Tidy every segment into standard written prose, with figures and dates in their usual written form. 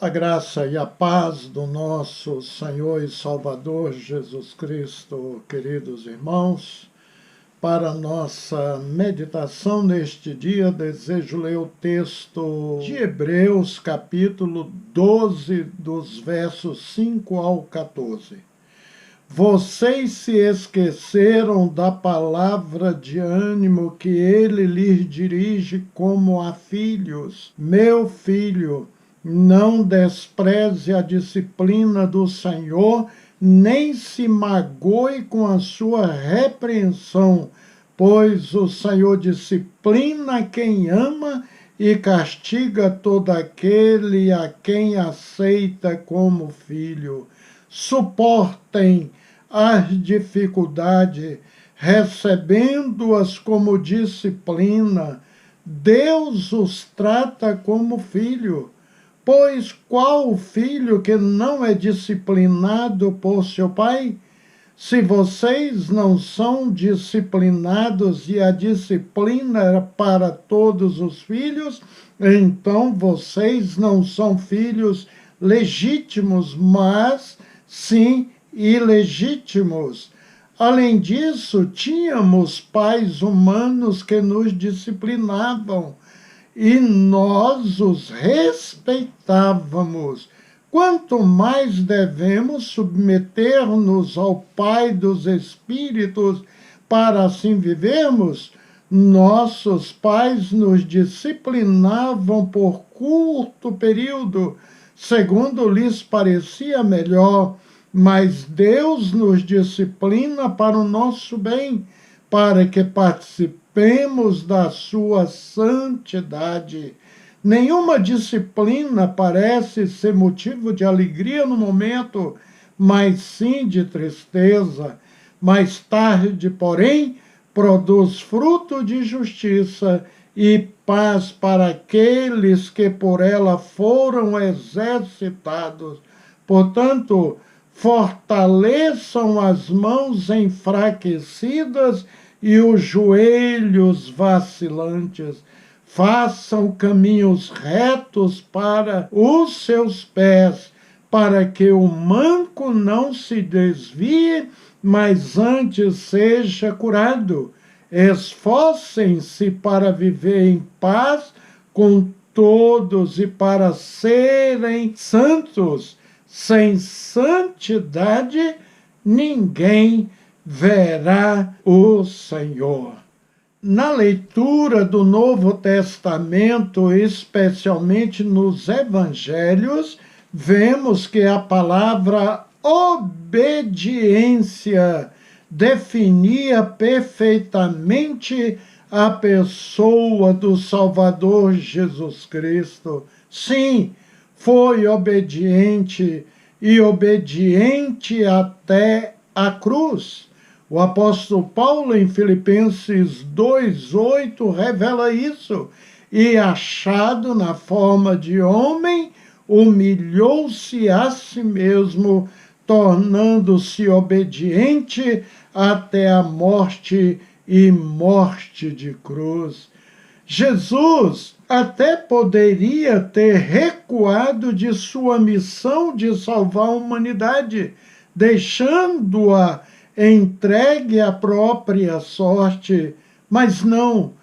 A graça e a paz do nosso Senhor e Salvador Jesus Cristo, queridos irmãos, para nossa meditação neste dia, desejo ler o texto de Hebreus, capítulo 12, dos versos 5 ao 14. Vocês se esqueceram da palavra de ânimo que ele lhes dirige como a filhos. Meu filho, não despreze a disciplina do Senhor, nem se magoe com a sua repreensão, pois o Senhor disciplina quem ama e castiga todo aquele a quem aceita como filho. Suportem as dificuldades, recebendo-as como disciplina. Deus os trata como filho. Pois qual filho que não é disciplinado por seu pai? Se vocês não são disciplinados e a disciplina é para todos os filhos, então vocês não são filhos legítimos, mas sim ilegítimos. Além disso, tínhamos pais humanos que nos disciplinavam e nós os respeitávamos. Quanto mais devemos submeter-nos ao Pai dos Espíritos para assim vivermos? Nossos pais nos disciplinavam por curto período, segundo lhes parecia melhor, mas Deus nos disciplina para o nosso bem, para que participemos da sua santidade. Nenhuma disciplina parece ser motivo de alegria no momento, mas sim de tristeza. Mais tarde, porém, produz fruto de justiça e paz para aqueles que por ela foram exercitados. Portanto, fortaleçam as mãos enfraquecidas e os joelhos vacilantes. Façam caminhos retos para os seus pés, para que o manco não se desvie, mas antes seja curado. Esforcem-se para viver em paz com todos e para serem santos. Sem santidade, ninguém verá o Senhor. Na leitura do Novo Testamento, especialmente nos Evangelhos, vemos que a palavra obediência definia perfeitamente a pessoa do Salvador Jesus Cristo. Sim, foi obediente e obediente até a cruz. O apóstolo Paulo, em Filipenses 2:8, revela isso. E, achado na forma de homem, humilhou-se a si mesmo, tornando-se obediente até a morte e morte de cruz. Jesus até poderia ter recuado de sua missão de salvar a humanidade, deixando-a entregue à própria sorte, mas não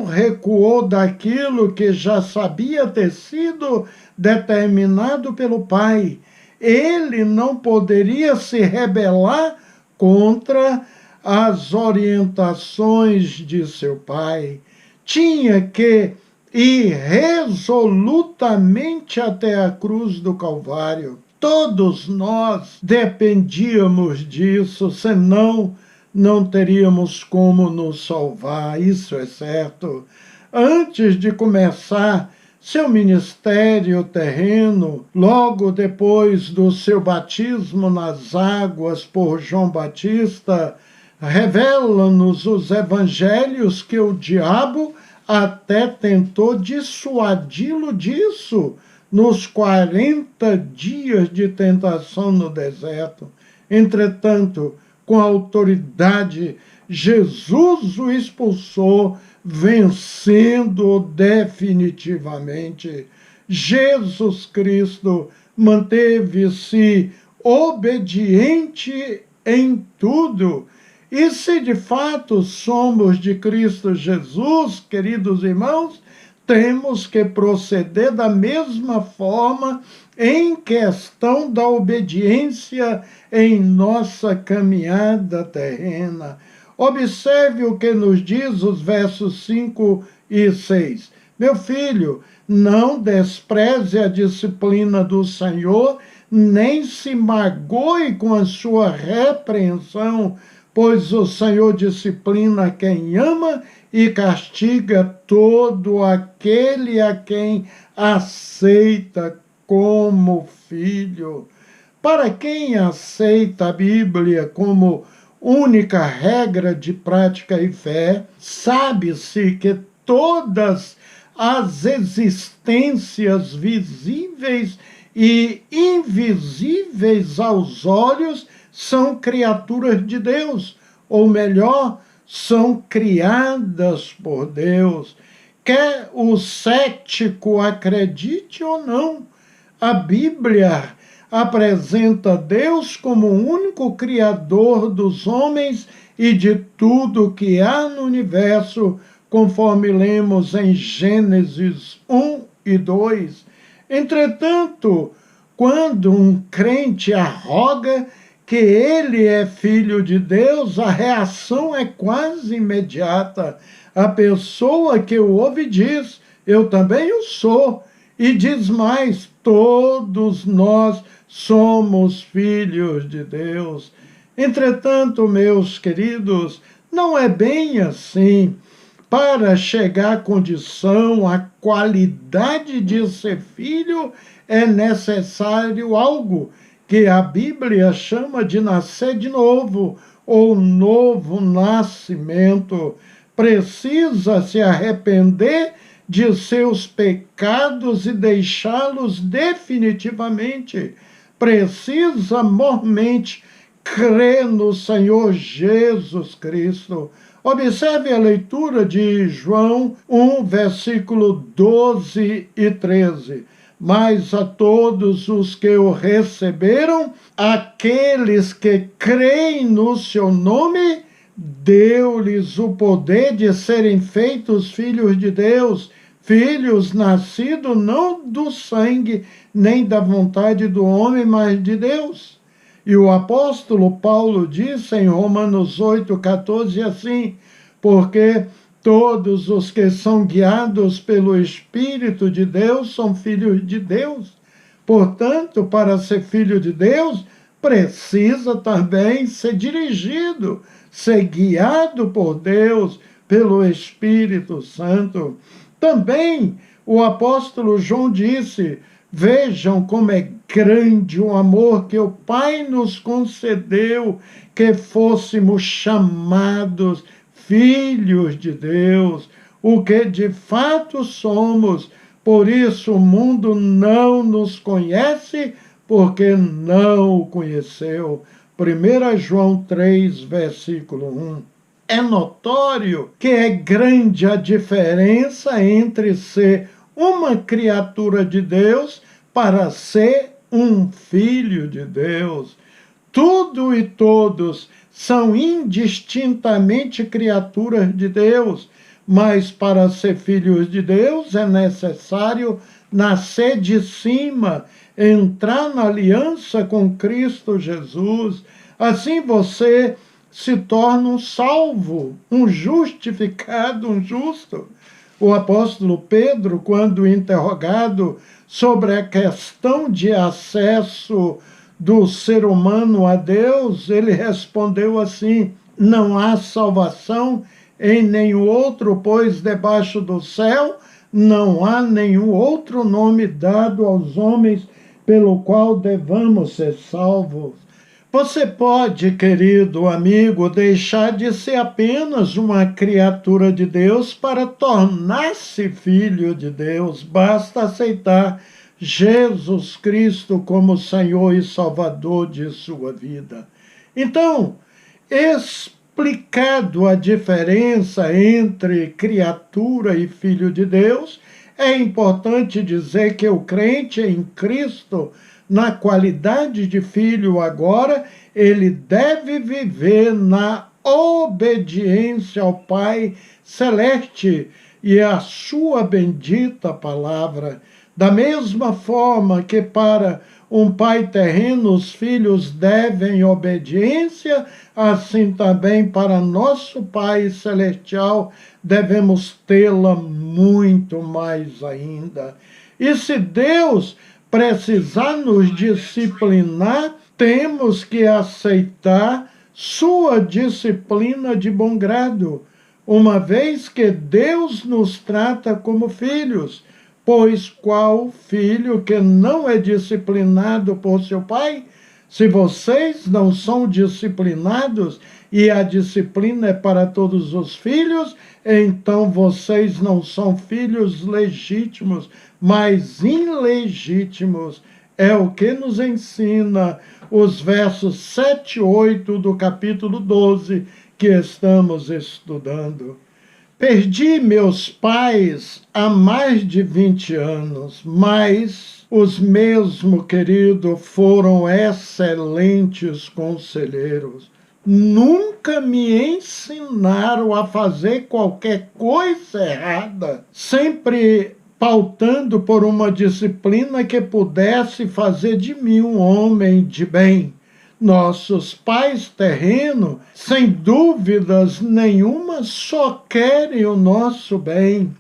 recuou daquilo que já sabia ter sido determinado pelo Pai. Ele não poderia se rebelar contra as orientações de seu Pai. Tinha que ir resolutamente até a cruz do Calvário. Todos nós dependíamos disso, senão não teríamos como nos salvar, isso é certo. Antes de começar seu ministério terreno, logo depois do seu batismo nas águas por João Batista, revela-nos os evangelhos que o diabo até tentou dissuadi-lo disso nos 40 dias de tentação no deserto. Entretanto, com autoridade, Jesus o expulsou, vencendo-o definitivamente. Jesus Cristo manteve-se obediente em tudo. E se de fato somos de Cristo Jesus, queridos irmãos, temos que proceder da mesma forma em questão da obediência em nossa caminhada terrena. Observe o que nos diz os versos 5 e 6. Meu filho, não despreze a disciplina do Senhor, nem se magoe com a sua repreensão, pois o Senhor disciplina quem ama e castiga todo aquele a quem aceita como filho. Para quem aceita a Bíblia como única regra de prática e fé, sabe-se que todas as existências visíveis e invisíveis aos olhos são criaturas de Deus, ou melhor, são criadas por Deus. Quer o cético acredite ou não, a Bíblia apresenta Deus como o único criador dos homens e de tudo que há no universo, conforme lemos em Gênesis 1 e 2. Entretanto, quando um crente arroga que ele é filho de Deus, a reação é quase imediata. A pessoa que o ouve diz, eu também o sou. E diz mais, todos nós somos filhos de Deus. Entretanto, meus queridos, não é bem assim. Para chegar à condição, à qualidade de ser filho, é necessário algo que a Bíblia chama de nascer de novo, ou novo nascimento. Precisa se arrepender de seus pecados e deixá-los definitivamente. Precisa mormente crer no Senhor Jesus Cristo. Observe a leitura de João 1, versículo 12 e 13. Mas a todos os que o receberam, aqueles que creem no seu nome, deu-lhes o poder de serem feitos filhos de Deus, filhos nascidos não do sangue, nem da vontade do homem, mas de Deus. E o apóstolo Paulo disse em Romanos 8,14 assim, porque todos os que são guiados pelo Espírito de Deus são filhos de Deus. Portanto, para ser filho de Deus, precisa também ser dirigido, ser guiado por Deus, pelo Espírito Santo. Também o apóstolo João disse, vejam como é grande o amor que o Pai nos concedeu, que fôssemos chamados filhos de Deus, o que de fato somos. Por isso o mundo não nos conhece, porque não o conheceu. 1 João 3, versículo 1. É notório que é grande a diferença entre ser uma criatura de Deus para ser um filho de Deus. Tudo e todos são indistintamente criaturas de Deus, mas para ser filhos de Deus é necessário nascer de cima, entrar na aliança com Cristo Jesus. Assim você se torna um salvo, um justificado, um justo. O apóstolo Pedro, quando interrogado sobre a questão de acesso do ser humano a Deus, ele respondeu assim, não há salvação em nenhum outro, pois debaixo do céu não há nenhum outro nome dado aos homens pelo qual devamos ser salvos. Você pode, querido amigo, deixar de ser apenas uma criatura de Deus para tornar-se filho de Deus. Basta aceitar Jesus Cristo como Senhor e Salvador de sua vida. Então, explicado a diferença entre criatura e filho de Deus, É importante dizer que o crente em Cristo, na qualidade de filho agora, ele deve viver na obediência ao Pai Celeste e à sua bendita palavra. Da mesma forma que para um pai terreno os filhos devem obediência, assim também para nosso Pai Celestial devemos tê-la muito mais ainda. E se Deus precisar nos disciplinar, temos que aceitar sua disciplina de bom grado, uma vez que Deus nos trata como filhos. Pois qual filho que não é disciplinado por seu pai? Se vocês não são disciplinados, e a disciplina é para todos os filhos, então vocês não são filhos legítimos, mas ilegítimos. É o que nos ensina os versos 7 e 8 do capítulo 12 que estamos estudando. Perdi meus pais há mais de 20 anos, mas os mesmo, querido, foram excelentes conselheiros. Nunca me ensinaram a fazer qualquer coisa errada, sempre pautando por uma disciplina que pudesse fazer de mim um homem de bem. Nossos pais terrenos, sem dúvidas nenhuma, só querem o nosso bem.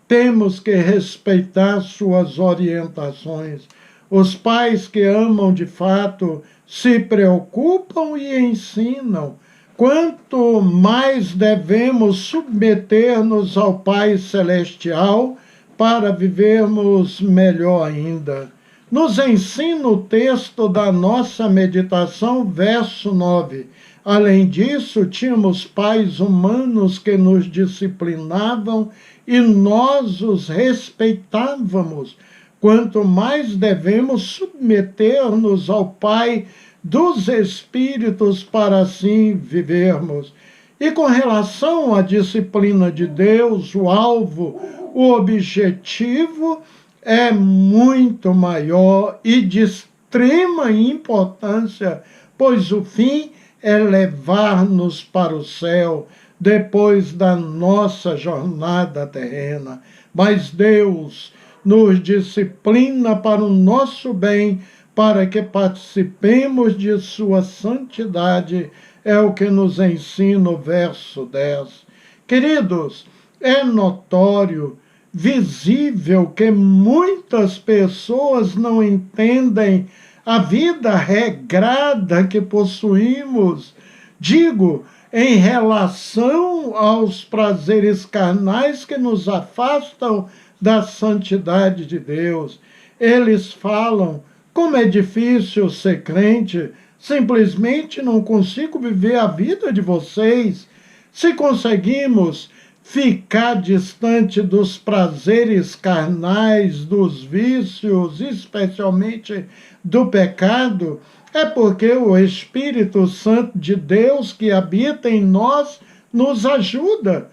Temos que respeitar suas orientações. Os pais que amam de fato se preocupam e ensinam. Quanto mais devemos submeter-nos ao Pai Celestial para vivermos melhor ainda. Nos ensina o texto da nossa meditação, verso 9. Além disso, tínhamos pais humanos que nos disciplinavam e nós os respeitávamos. Quanto mais devemos submeter-nos ao Pai dos Espíritos para assim vivermos. E com relação à disciplina de Deus, o alvo, o objetivo é muito maior e de extrema importância, pois o fim é levar-nos para o céu depois da nossa jornada terrena. Mas Deus nos disciplina para o nosso bem, para que participemos de sua santidade, é o que nos ensina o verso 10. Queridos, é notório, visível que muitas pessoas não entendem a vida regrada que possuímos, digo, em relação aos prazeres carnais que nos afastam da santidade de Deus. Eles falam, como é difícil ser crente, simplesmente não consigo viver a vida de vocês. Se conseguimos ficar distante dos prazeres carnais, dos vícios, especialmente do pecado, é porque o Espírito Santo de Deus que habita em nós nos ajuda.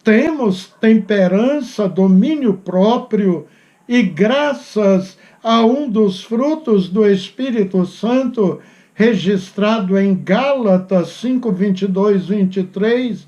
Temos temperança, domínio próprio e graças a um dos frutos do Espírito Santo registrado em Gálatas 5, 22, 23,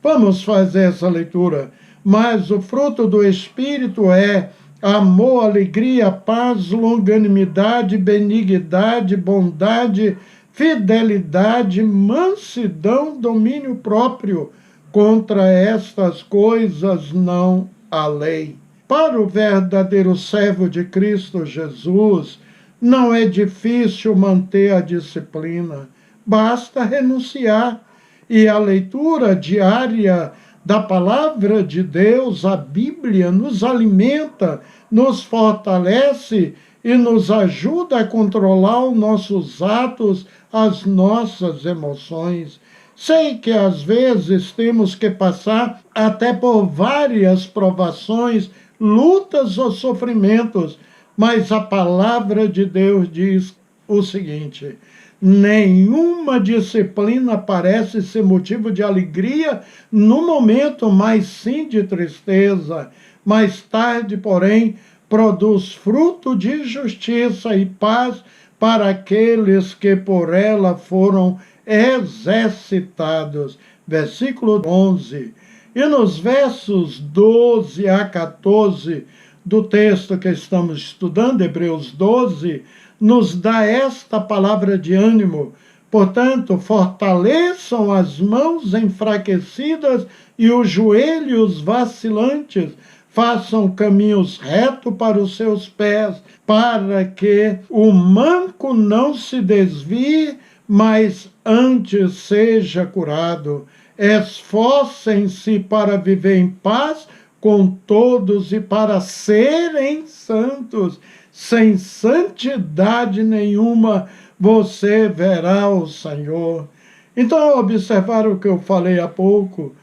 vamos fazer essa leitura. Mas o fruto do Espírito é amor, alegria, paz, longanimidade, benignidade, bondade, fidelidade, mansidão, domínio próprio. Contra estas coisas não há lei. Para o verdadeiro servo de Cristo Jesus, não é difícil manter a disciplina, basta renunciar. E a leitura diária da palavra de Deus, a Bíblia, nos alimenta, nos fortalece e nos ajuda a controlar os nossos atos, as nossas emoções. Sei que às vezes temos que passar até por várias provações, lutas ou sofrimentos, mas a palavra de Deus diz o seguinte: Nenhuma disciplina parece ser motivo de alegria no momento, mas sim de tristeza. Mais tarde, porém, produz fruto de justiça e paz para aqueles que por ela foram exercitados. Versículo 11. E nos versos 12 a 14 do texto que estamos estudando, Hebreus 12, nos dá esta palavra de ânimo. Portanto, fortaleçam as mãos enfraquecidas e os joelhos vacilantes, façam caminhos retos para os seus pés, para que o manco não se desvie, mas antes seja curado. Esforcem-se para viver em paz com todos e para serem santos. Sem santidade nenhuma você verá o Senhor. Então, observar o que eu falei há pouco,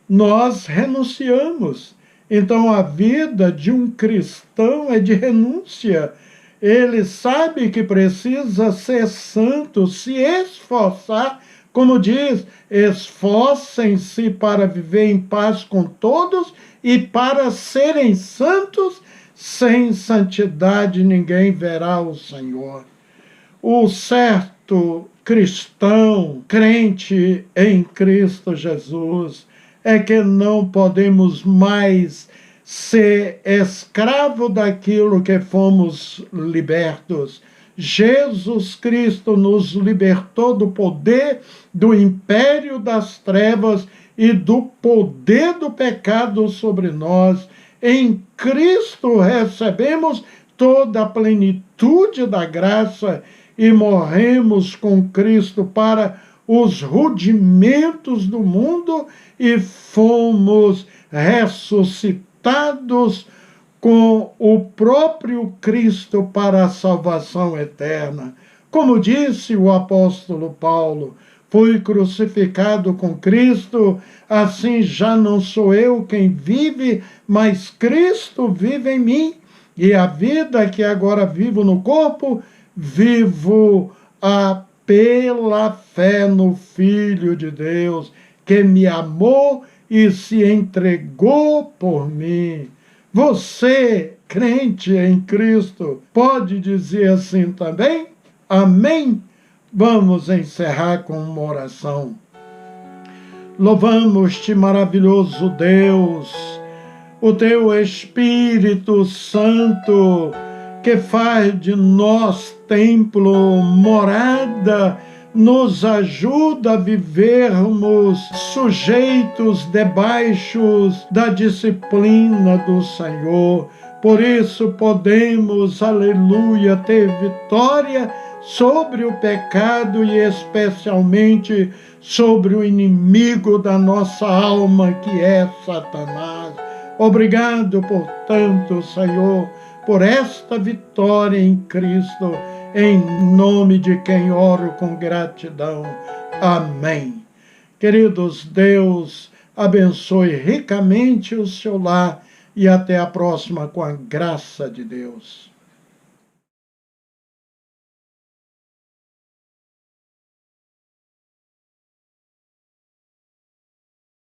nós renunciamos. Então, a vida de um cristão é de renúncia. Ele sabe que precisa ser santo, se esforçar, como diz, esforcem-se para viver em paz com todos e para serem santos. Sem santidade ninguém verá o Senhor. O certo cristão, crente em Cristo Jesus, é que não podemos mais ser escravo daquilo que fomos libertos. Jesus Cristo nos libertou do poder do império das trevas e do poder do pecado sobre nós. Em Cristo recebemos toda a plenitude da graça e morremos com Cristo para os rudimentos do mundo e fomos ressuscitados com o próprio Cristo para a salvação eterna. Como disse o apóstolo Paulo, fui crucificado com Cristo, assim já não sou eu quem vive, mas Cristo vive em mim. E a vida que agora vivo no corpo, vivo pela fé no Filho de Deus, que me amou e se entregou por mim. Você, crente em Cristo, pode dizer assim também? Amém? Vamos encerrar com uma oração. Louvamos-te, maravilhoso Deus, o teu Espírito Santo, que faz de nós templo, morada, nos ajuda a vivermos sujeitos debaixo da disciplina do Senhor. Por isso podemos, aleluia, ter vitória sobre o pecado e especialmente sobre o inimigo da nossa alma, que é Satanás. Obrigado, portanto, Senhor, por esta vitória em Cristo, em nome de quem oro com gratidão. Amém. Queridos, Deus abençoe ricamente o seu lar e até a próxima com a graça de Deus.